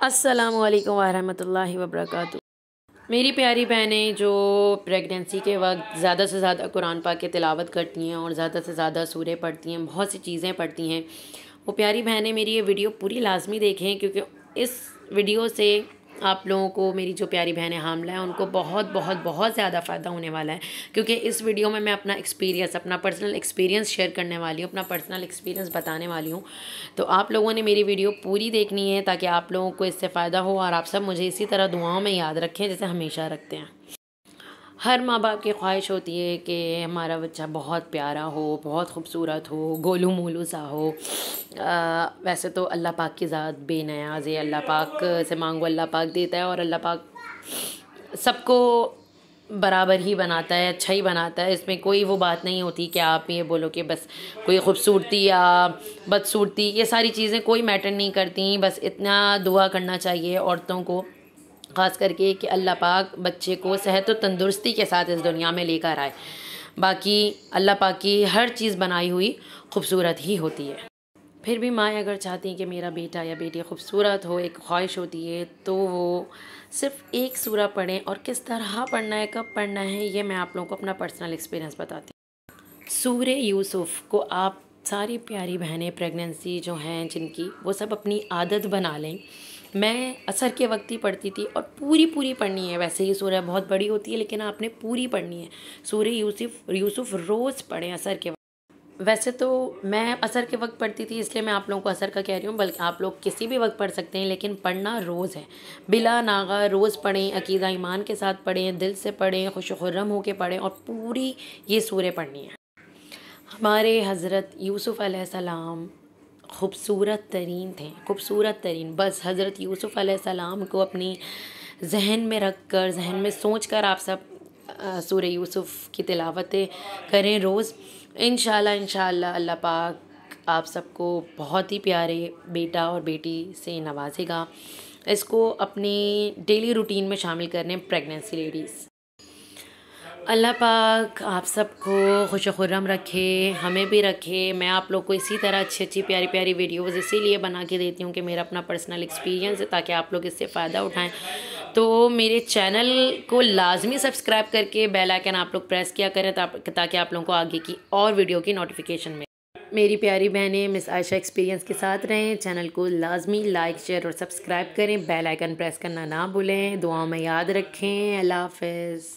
अस्सलामुअलैकुम वरहमतुल्लाहि वबरकातुहू। मेरी प्यारी बहनें जो प्रेगनेंसी के वक्त ज़्यादा से ज़्यादा कुरान पाक की तिलावत करती हैं और ज़्यादा से ज़्यादा सूरह पढ़ती हैं, बहुत सी चीज़ें पढ़ती हैं, वो प्यारी बहनें मेरी ये वीडियो पूरी लाजमी देखें, क्योंकि इस वीडियो से आप लोगों को, मेरी जो प्यारी बहनें हामिला हैं, उनको बहुत बहुत बहुत ज़्यादा फ़ायदा होने वाला है। क्योंकि इस वीडियो में मैं अपना एक्सपीरियंस, अपना पर्सनल एक्सपीरियंस शेयर करने वाली हूँ, अपना पर्सनल एक्सपीरियंस बताने वाली हूँ। तो आप लोगों ने मेरी वीडियो पूरी देखनी है ताकि आप लोगों को इससे फ़ायदा हो और आप सब मुझे इसी तरह दुआओं में याद रखें जैसे हमेशा रखते हैं। हर माँ बाप की ख्वाहिश होती है कि हमारा बच्चा बहुत प्यारा हो, बहुत खूबसूरत हो, गोलू मोलू सा हो। वैसे तो अल्लाह पाक की ज़ात बेनियाज़ है, अल्लाह पाक से मांगो अल्लाह पाक देता है और अल्लाह पाक सबको बराबर ही बनाता है, अच्छा ही बनाता है। इसमें कोई वो बात नहीं होती कि आप ये बोलो कि बस कोई खूबसूरती या बदसूरती, ये सारी चीज़ें कोई मैटर नहीं करती। बस इतना दुआ करना चाहिए औरतों को, ख़ास करके कि अल्लाह पाक बच्चे को सेहत और तंदुरुस्ती के साथ इस दुनिया में लेकर आए। बाकी अल्लाह पाक की हर चीज़ बनाई हुई खूबसूरत ही होती है। फिर भी माँ अगर चाहती हैं कि मेरा बेटा या बेटी खूबसूरत हो, एक ख्वाहिश होती है, तो वो सिर्फ़ एक सूरा पढ़ें। और किस तरह पढ़ना है, कब पढ़ना है, ये मैं आप लोगों को अपना पर्सनल एक्सपीरियंस बताती हूँ। सूरे यूसुफ़ को आप सारी प्यारी बहनें प्रेगनेंसी जो हैं जिनकी, वो सब अपनी आदत बना लें। मैं असर के वक्त ही पढ़ती थी और पूरी पढ़नी है। वैसे ही सूरह बहुत बड़ी होती है, लेकिन आपने पूरी पढ़नी है। सूरह यूसुफ़ रोज़ पढ़ें असर के वक्त। वैसे तो मैं असर के वक्त पढ़ती थी, इसलिए मैं आप लोगों को असर का कह रही हूँ, बल्कि आप लोग किसी भी वक्त पढ़ सकते हैं, लेकिन पढ़ना रोज़ है, बिला नागा रोज़ पढ़ें, अकीदा ईमान के साथ पढ़ें, दिल से पढ़ें, खुश खुर्रम होकर पढ़ें और पूरी ये सूरह पढ़नी है। हमारे हज़रत यूसुफ़ अलैहिस्सलाम खूबसूरत तरीन थे, खूबसूरत तरीन। बस हज़रत यूसुफ़ अलैहिस्सलाम को अपनी जहन में रख कर, जहन में सोच कर आप सब सूरह यूसुफ़ की तिलावतें करें रोज़। इंशाअल्लाह अल्लाह पाक आप सबको बहुत ही प्यारे बेटा और बेटी से नवाजेगा। इसको अपनी डेली रूटीन में शामिल करें प्रेगनेंसी लेडीज़। अल्लाह पाक आप सबको खुश खुर्रम रखे, हमें भी रखे। मैं आप लोग को इसी तरह अच्छी प्यारी प्यारी वीडियोज़ इसीलिए बना के देती हूँ कि मेरा अपना पर्सनल एक्सपीरियंस है, ताकि आप लोग इससे फ़ायदा उठाएं। तो मेरे चैनल को लाजमी सब्सक्राइब करके बेल आइकन आप लोग प्रेस किया करें, ताकि आप लोगों को आगे की और वीडियो की नोटिफिकेशन मिले। मेरी प्यारी बहनें मिस आयशा एक्सपीरियंस के साथ रहें। चैनल को लाजमी लाइक, शेयर और सब्सक्राइब करें। बेल आइकन प्रेस करना ना भूलें। दुआओं में याद रखें। अल्लाह हाफ़िज़।